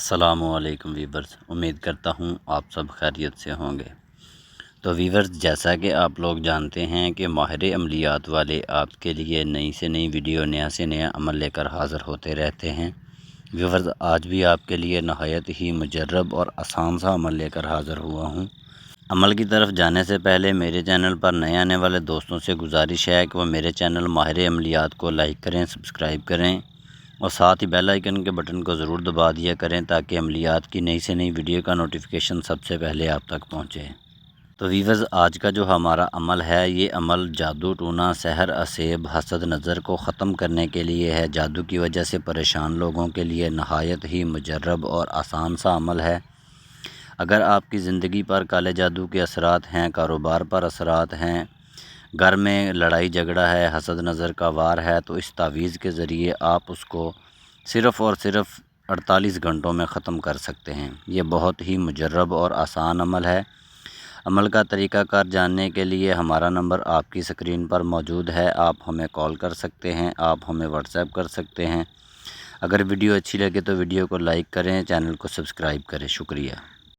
السلام علیکم ویورز، امید کرتا ہوں آپ سب خیریت سے ہوں گے۔ تو ویورز، جیسا کہ آپ لوگ جانتے ہیں کہ ماہر عملیات والے آپ کے لیے نئی سے نئی ویڈیو، نیا سے نیا عمل لے کر حاضر ہوتے رہتے ہیں۔ ویورز، آج بھی آپ کے لیے نہایت ہی مجرب اور آسان سا عمل لے کر حاضر ہوا ہوں۔ عمل کی طرف جانے سے پہلے میرے چینل پر نئے آنے والے دوستوں سے گزارش ہے کہ وہ میرے چینل ماہر عملیات کو لائک کریں، سبسکرائب کریں اور ساتھ ہی بیل آئیکن کے بٹن کو ضرور دبا دیا کریں تاکہ عملیات کی نئی سے نئی ویڈیو کا نوٹیفیکیشن سب سے پہلے آپ تک پہنچے۔ تو ویورز، آج کا جو ہمارا عمل ہے، یہ عمل جادو ٹونا، سحر، اسیب، حسد نظر کو ختم کرنے کے لیے ہے۔ جادو کی وجہ سے پریشان لوگوں کے لیے نہایت ہی مجرب اور آسان سا عمل ہے۔ اگر آپ کی زندگی پر کالے جادو کے اثرات ہیں، کاروبار پر اثرات ہیں، گھر میں لڑائی جھگڑا ہے، حسد نظر کا وار ہے، تو اس تعویذ کے ذریعے آپ اس کو صرف اور صرف 48 گھنٹوں میں ختم کر سکتے ہیں۔ یہ بہت ہی مجرب اور آسان عمل ہے۔ عمل کا طریقہ کار جاننے کے لیے ہمارا نمبر آپ کی اسکرین پر موجود ہے، آپ ہمیں کال کر سکتے ہیں، آپ ہمیں واٹس ایپ کر سکتے ہیں۔ اگر ویڈیو اچھی لگے تو ویڈیو کو لائک کریں، چینل کو سبسکرائب کریں۔ شکریہ۔